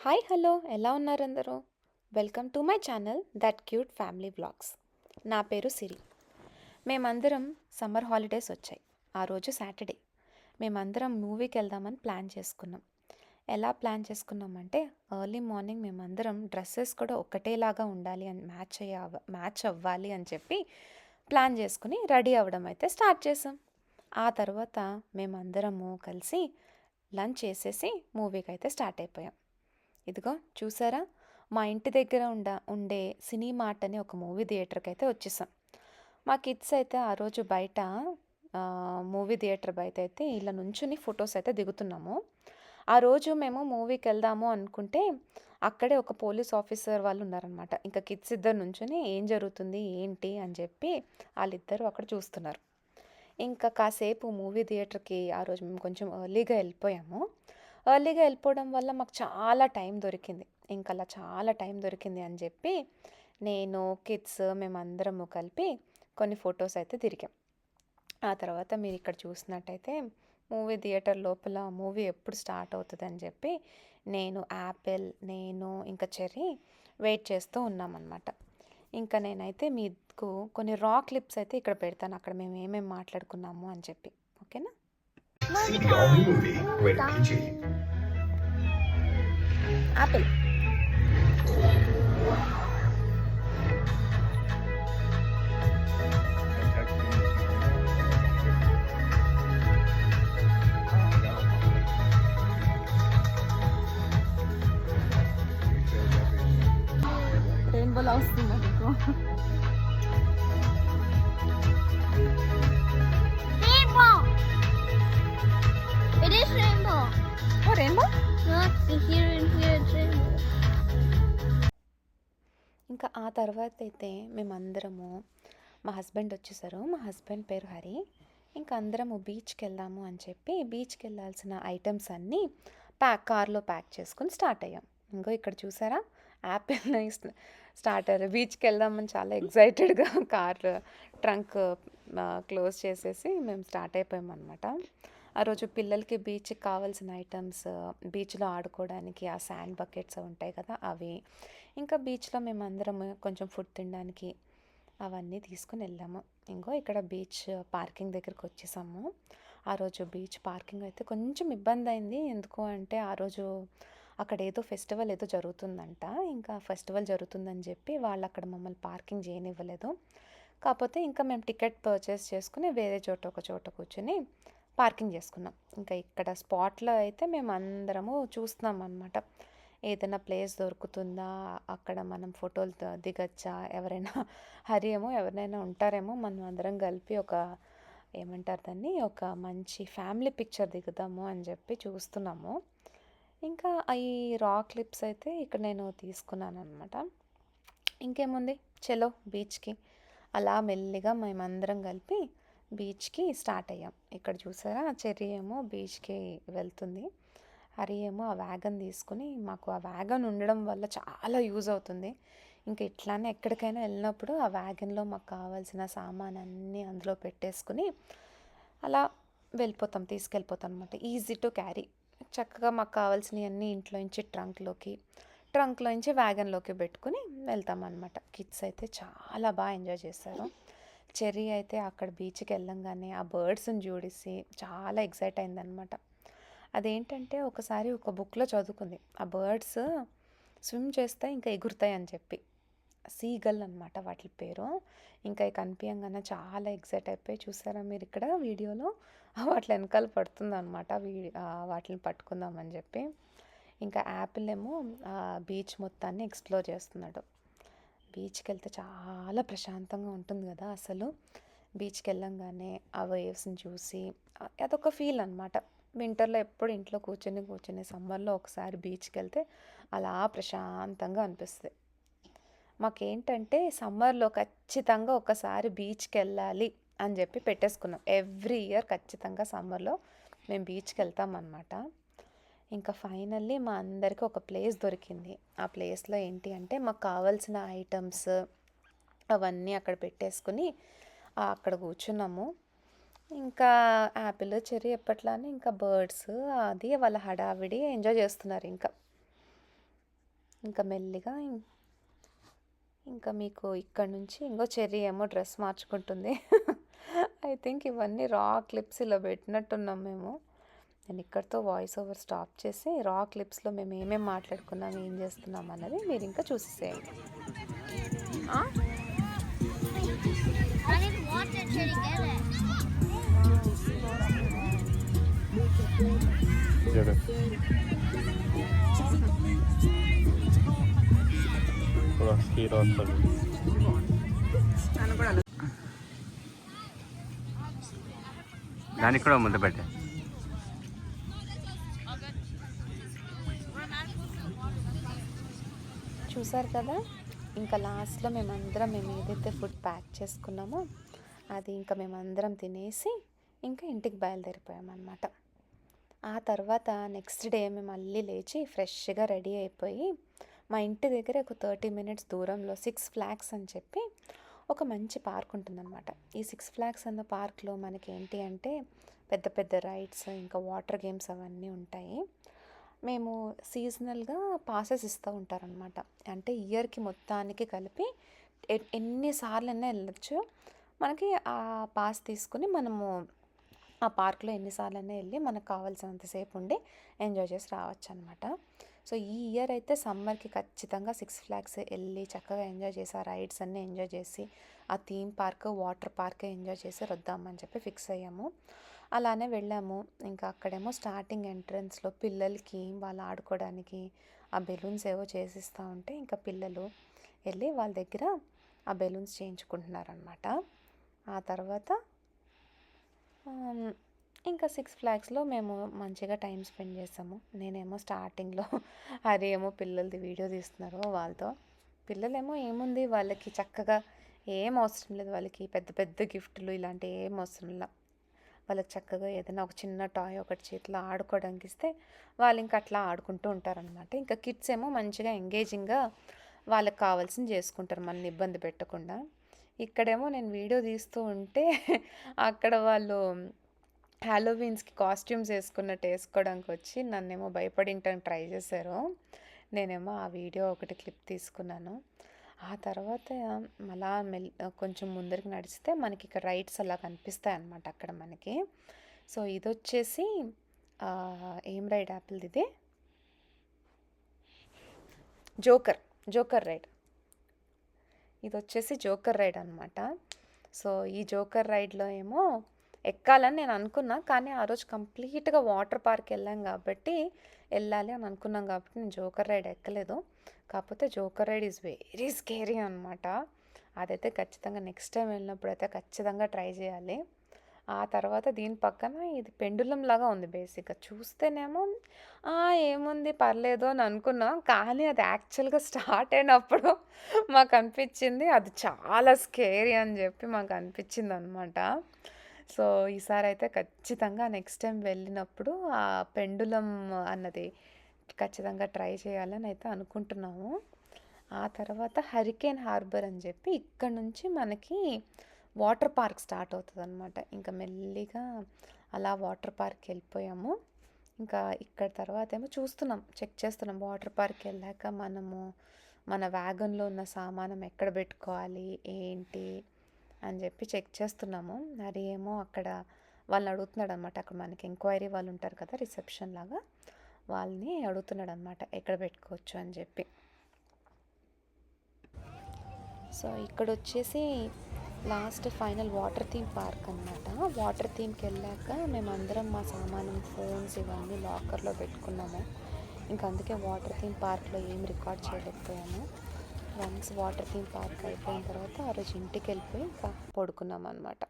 Hi hello ఎలా ఉన్నారు అందరూ? Welcome to my channel that cute family vlogs. నా పేరు సిరి. మేమందరం సమ్మర్ హాలిడేస్ వచ్చాయి. ఆ రోజు సాటర్డే. మేమందరం మూవీకి వెళ్దామని ప్లాన్ చేసుకున్నాం. ఎలా ప్లాన్ చేసుకున్నామంటే ఎర్లీ మార్నింగ్ మేమందరం డ్రెస్సెస్ కూడా ఒకటేలాగా ఉండాలి అని మ్యాచ్ అవ్వాలి అని చెప్పి ప్లాన్ చేసుకుని రెడీ అవ్వడం అయితే స్టార్ట్ చేసాం. ఆ తర్వాత మేమందరము కలిసి లంచ్ చేసేసి మూవీకి అయితే స్టార్ట్ అయిపోయాం. ఇదిగో చూసారా, మా ఇంటి దగ్గర ఉండే సినీ మార్ట్ అని ఒక మూవీ థియేటర్కి అయితే వచ్చేసాం. మా కిడ్స్ అయితే ఆ రోజు బయట మూవీ థియేటర్ బయట అయితే ఇలా నుంచుని ఫొటోస్ అయితే దిగుతున్నాము. ఆ రోజు మేము మూవీకి వెళ్దాము అనుకుంటే అక్కడే ఒక పోలీస్ ఆఫీసర్ వాళ్ళు ఉన్నారనమాట. ఇంకా కిడ్స్ ఇద్దరు నుంచుని ఏం జరుగుతుంది ఏంటి అని చెప్పి వాళ్ళిద్దరూ అక్కడ చూస్తున్నారు. ఇంకా కాసేపు మూవీ థియేటర్కి ఆ రోజు మేము కొంచెం ఎర్లీగా వెళ్ళిపోయాము. ఎర్లీగా వెళ్ళిపోవడం వల్ల మాకు చాలా టైం దొరికింది. ఇంకా అలా చాలా టైం దొరికింది అని చెప్పి నేను కిడ్స్ మేమందరము కలిపి కొన్ని ఫొటోస్ అయితే తిరిగాం. ఆ తర్వాత మీరు ఇక్కడ చూసినట్టయితే మూవీ థియేటర్ లోపల మూవీ ఎప్పుడు స్టార్ట్ అవుతుంది అని చెప్పి నేను ఇంకా చెర్రీ వెయిట్ చేస్తూ ఉన్నామన్నమాట. ఇంకా నేనైతే మీకు కొన్ని రా క్లిప్స్ అయితే ఇక్కడ పెడతాను, అక్కడ మేము ఏమేమి మాట్లాడుకున్నాము అని చెప్పి. ఓకేనా? యాపిల్ రెయిన్బోలా వస్తుందా మీకు? Rainbow. It is rainbow. Oh rainbow. Not here and here it's rainbow. ఇంకా ఆ తర్వాత అయితే మేమందరము, మా హస్బెండ్ వచ్చేసారు. మా హస్బెండ్ పేరు హరి. ఇంకా అందరము బీచ్కి వెళ్దాము అని చెప్పి బీచ్కి వెళ్ళాల్సిన ఐటమ్స్ అన్నీ కార్లో ప్యాక్ చేసుకుని స్టార్ట్ అయ్యాం. ఇంకో ఇక్కడ చూసారా, యాపిల్ స్టార్టర్. బీచ్కి వెళ్దామని చాలా ఎగ్జైటెడ్గా కార్ ట్రంక్ క్లోజ్ చేసేసి మేము స్టార్ట్ అయిపోయామన్నమాట. ఆ రోజు పిల్లలకి బీచ్కి కావాల్సిన ఐటమ్స్, బీచ్లో ఆడుకోవడానికి ఆ శాండ్ బకెట్స్ ఉంటాయి కదా అవి, ఇంకా బీచ్లో మేము అందరం కొంచెం ఫుడ్ తినడానికి అవన్నీ తీసుకుని వెళ్ళాము. ఇంకో ఇక్కడ బీచ్ పార్కింగ్ దగ్గరికి వచ్చేసాము. ఆ రోజు బీచ్ పార్కింగ్ అయితే కొంచెం ఇబ్బంది అయింది. ఎందుకు అంటే ఆ రోజు అక్కడ ఏదో ఫెస్టివల్ ఏదో జరుగుతుందంట. ఇంకా ఫెస్టివల్ జరుగుతుందని చెప్పి వాళ్ళు అక్కడ మమ్మల్ని పార్కింగ్ చేయనివ్వలేదు. కాకపోతే ఇంకా మేము టికెట్ పర్చేస్ చేసుకుని వేరే ఒక చోట కూర్చొని పార్కింగ్ చేసుకున్నాం. ఇంకా ఇక్కడ స్పాట్లో అయితే మేము అందరము చూస్తున్నాం అనమాట, ఏదైనా ప్లేస్ దొరుకుతుందా, అక్కడ మనం ఫోటోలు దిగచ్చా, ఎవరైనా ఎవరైనా ఉంటారేమో, మనం అందరం కలిపి ఒక ఏమంటారు దాన్ని, ఒక మంచి ఫ్యామిలీ పిక్చర్ దిగుదాము అని చెప్పి చూస్తున్నాము. ఇంకా ఈ రా క్లిప్స్ అయితే ఇక్కడ నేను తీసుకున్నాను అనమాట. ఇంకేముంది, చలో బీచ్కి. అలా మెల్లిగా మేమందరం కలిపి బీచ్కి స్టార్ట్ అయ్యాం. ఇక్కడ చూసారా, చెర్రీ ఏమో బీచ్కి వెళ్తుంది, హరి ఏమో ఆ వ్యాగన్ తీసుకుని, మాకు ఆ వ్యాగన్ ఉండడం వల్ల చాలా యూజ్ అవుతుంది. ఇంకా ఇట్లానే ఎక్కడికైనా వెళ్ళినప్పుడు ఆ వ్యాగన్లో మాకు కావాల్సిన సామాన్ అన్నీ అందులో పెట్టేసుకుని అలా తీసుకెళ్ళిపోతాం అనమాట. Easy to carry. చక్కగా మాకు కావాల్సినవన్నీ ఇంట్లోంచి ట్రంక్లోంచి వ్యాగన్లోకి పెట్టుకుని వెళ్తామన్నమాట. కిడ్స్ అయితే చాలా బాగా ఎంజాయ్ చేస్తారు. చెర్రీ అయితే అక్కడ బీచ్కి వెళ్ళంగానే ఆ బర్డ్స్ని చూడిసి చాలా ఎక్సైట్ అయిందనమాట. అదేంటంటే ఒకసారి ఒక బుక్లో చదువుకుంది, ఆ బర్డ్స్ స్విమ్ చేస్తే ఇంకా ఎగురుతాయి అని చెప్పి. సీగల్ అనమాట వాటి పేరు. ఇంకా కనిపించగానే చాలా ఎక్సైట్ అయిపోయి, చూసారా మీరు ఇక్కడ వీడియోలో, వాటి వెనకాల పడుతుంది అనమాట, వాటిని పట్టుకుందామని చెప్పి. ఇంకా యాపిల్ ఏమో బీచ్ మొత్తాన్ని ఎక్స్ప్లోర్ చేస్తున్నాడు. బీచ్కి వెళ్తే చాలా ప్రశాంతంగా ఉంటుంది కదా అసలు. బీచ్కి వెళ్ళంగానే ఆ వేవ్స్ని చూసి అదొక ఫీల్ అనమాట. వింటర్లో ఎప్పుడు ఇంట్లో కూర్చొని సమ్మర్లో ఒకసారి బీచ్కి వెళ్తే అలా ప్రశాంతంగా అనిపిస్తుంది. మాకేంటంటే సమ్మర్లో ఖచ్చితంగా ఒకసారి బీచ్కి వెళ్ళాలి అని చెప్పి పెట్టేసుకున్నాం. ఎవ్రీ ఇయర్ ఖచ్చితంగా సమ్మర్లో మేము బీచ్కి వెళ్తామన్నమాట. ఇంకా ఫైనల్లీ మా అందరికీ ఒక ప్లేస్ దొరికింది. ఆ ప్లేస్లో ఏంటి అంటే మాకు కావాల్సిన ఐటమ్స్ అవన్నీ అక్కడ పెట్టేసుకుని అక్కడ కూర్చున్నాము. ఇంకా యాపిల్, చెర్రీ ఎప్పట్లానే ఇంకా బర్డ్స్ అది వాళ్ళ హడావిడి ఎంజాయ్ చేస్తున్నారు. ఇంకా ఇంకా మెల్లిగా ఇంకా మీకు ఇక్కడ నుంచి ఇంకో చెర్రీ ఏమో డ్రెస్ మార్చుకుంటుంది. ఐ థింక్ ఇవన్నీ రా క్లిప్స్ ఇలా పెట్టినట్టున్నాం మేము. నేను ఇక్కడితో వాయిస్ ఓవర్ స్టాప్ చేసి రా క్లిప్స్లో మేము ఏమేమి మాట్లాడుకున్నాం, ఏం చేస్తున్నాం అన్నది మీరు ఇంకా చూసేసేయండి. I didn't want it to get it. Get it. थोड़ा स्पीड और कर దానికి కూడా ముందు పెట్టే చూసారు కదా, ఇంకా లాస్ట్లో మేము ఏదైతే ఫుడ్ ప్యాక్ చేసుకున్నామో అది ఇంకా మేమందరం తినేసి ఇంకా ఇంటికి బయలుదేరిపోయామన్నమాట. ఆ తర్వాత నెక్స్ట్ డే మేము మళ్ళీ లేచి ఫ్రెష్గా రెడీ అయిపోయి మా ఇంటి దగ్గర ఒక 30 minutes దూరంలో 6 Flags అని చెప్పి ఒక మంచి పార్క్ ఉంటుందన్నమాట. ఈ 6 Flags అన్న పార్క్లో మనకి ఏంటి అంటే పెద్ద పెద్ద రైడ్స్ ఇంకా వాటర్ గేమ్స్ అవన్నీ ఉంటాయి. మేము సీజనల్గా పాసెస్ ఇస్తూ ఉంటారనమాట. అంటే ఇయర్కి మొత్తానికి కలిపి ఎన్నిసార్లైనా వెళ్ళొచ్చు. మనకి ఆ పాస్ తీసుకుని మనము ఆ పార్క్లో ఎన్నిసార్లైనా వెళ్ళి మనకు కావాల్సినంతసేపు ఉండి ఎంజాయ్ చేసి రావచ్చు అనమాట. సో ఈ ఇయర్ అయితే సమ్మర్కి ఖచ్చితంగా 6 Flags వెళ్ళి చక్కగా ఎంజాయ్ చేసి ఆ రైడ్స్ అన్నీ ఎంజాయ్ చేసి ఆ theme park water park enjoy చేసి వద్దామని చెప్పి ఫిక్స్ అయ్యాము. అలానే వెళ్ళాము. ఇంకా అక్కడేమో స్టార్టింగ్ ఎంట్రన్స్లో పిల్లలకి వాళ్ళు ఆడుకోవడానికి ఆ బెలూన్స్ ఏవో చేసిస్తూ ఉంటే ఇంకా పిల్లలు వెళ్ళి వాళ్ళ దగ్గర ఆ బెలూన్స్ చేయించుకుంటున్నారనమాట. ఆ తర్వాత ఇంకా 6 Flagsలో మేము మంచిగా టైం స్పెండ్ చేసాము. నేనేమో స్టార్టింగ్లో హరి ఏమో పిల్లలది వీడియో తీస్తున్నారు వాళ్ళతో. పిల్లలేమో ఏముంది వాళ్ళకి చక్కగా ఏం అవసరం లేదు, వాళ్ళకి పెద్ద పెద్ద గిఫ్ట్లు ఇలాంటి ఏం అవసరం లేదు. వాళ్ళకి చక్కగా ఏదైనా ఒక చిన్న టాయ్ ఒకటి చేతిలో ఆడుకోవడానికి ఇస్తే వాళ్ళు ఇంకా అట్లా ఆడుకుంటూ ఉంటారనమాట. ఇంకా కిడ్స్ ఏమో మంచిగా ఎంగేజింగ్గా వాళ్ళకి కావాల్సింది చేసుకుంటారు, మనల్ని ఇబ్బంది పెట్టకుండా. ఇక్కడేమో నేను వీడియో తీస్తూ ఉంటే అక్కడ వాళ్ళు హ్యాలోవీన్స్కి కాస్ట్యూమ్స్ వేసుకున్నట్టు వేసుకోవడానికి వచ్చి నన్నేమో భయపడింటానికి ట్రై చేశారు. నేనేమో ఆ వీడియో ఒకటి క్లిప్ తీసుకున్నాను. ఆ తర్వాత మళ్ళా కొంచెం ముందరికి నడిస్తే మనకి ఇక్కడ రైడ్స్ అలా కనిపిస్తాయి అన్నమాట అక్కడ మనకి. సో ఇది వచ్చేసి ఏం రైడ్ యాపిల్ ఇది జోకర్ రైడ్. ఇది వచ్చేసి జోకర్ రైడ్ అనమాట. సో ఈ జోకర్ రైడ్లో ఏమో ఎక్కాలని నేను అనుకున్నా, కానీ ఆ రోజు కంప్లీట్గా వాటర్ పార్క్ వెళ్ళాలి అని అనుకున్నాం కాబట్టి నేను జోకర్ రైడ్ ఎక్కలేదు. కాకపోతే joker ride is very scary అనమాట. అదైతే ఖచ్చితంగా నెక్స్ట్ టైం వెళ్ళినప్పుడు అయితే ఖచ్చితంగా ట్రై చేయాలి. ఆ తర్వాత దీని పక్కన ఇది పెండులం లాగా ఉంది. బేసిక్గా చూస్తేనేమో ఏముంది పర్లేదు అని అనుకున్నాం, కానీ అది యాక్చువల్గా స్టార్ట్ అయినప్పుడు మాకు అనిపించింది అది చాలా స్కేరీ అని చెప్పి మాకు అనిపించింది అనమాట. సో ఈసారి అయితే ఖచ్చితంగా నెక్స్ట్ టైం వెళ్ళినప్పుడు ఆ పెండులం అన్నది ఖచ్చితంగా ట్రై చేయాలని అయితే అనుకుంటున్నాము. ఆ తర్వాత హరికేన్ హార్బర్ అని చెప్పి ఇక్కడ నుంచి మనకి వాటర్ పార్క్ స్టార్ట్ అవుతుంది అనమాట. ఇంకా మెల్లిగా అలా వాటర్ పార్క్ వెళ్ళిపోయాము. ఇంకా ఇక్కడ తర్వాత ఏమో చెక్ చేస్తున్నాం వాటర్ పార్క్ వెళ్ళాక మనము మన వ్యాగన్లో ఉన్న సామానం ఎక్కడ పెట్టుకోవాలి ఏంటి అని చెప్పి చెక్ చేస్తున్నాము. మరి ఏమో అక్కడ వాళ్ళని అడుగుతున్నాడు అనమాట. అక్కడ మనకి ఎంక్వైరీ వాళ్ళు ఉంటారు కదా, రిసెప్షన్ లాగా, వాళ్ళని అడుగుతున్నాడు అనమాట ఎక్కడ పెట్టుకోవచ్చు అని చెప్పి. సో ఇక్కడ వచ్చేసి last final water theme park అనమాట. వాటర్ థీమ్కి వెళ్ళాక మేమందరం మా సామానం ఫోన్స్ ఇవన్నీ లాకర్లో పెట్టుకున్నాము. ఇంకా అందుకే వాటర్ థీమ్ పార్క్లో ఏం రికార్డ్ చేయలేకపోయాము. వన్స్ వాటర్ థీమ్ పార్క్ అయిపోయిన తర్వాత ఆ రోజు ఇంటికి వెళ్ళిపోయి ఇంకా పడుకున్నాం అనమాట.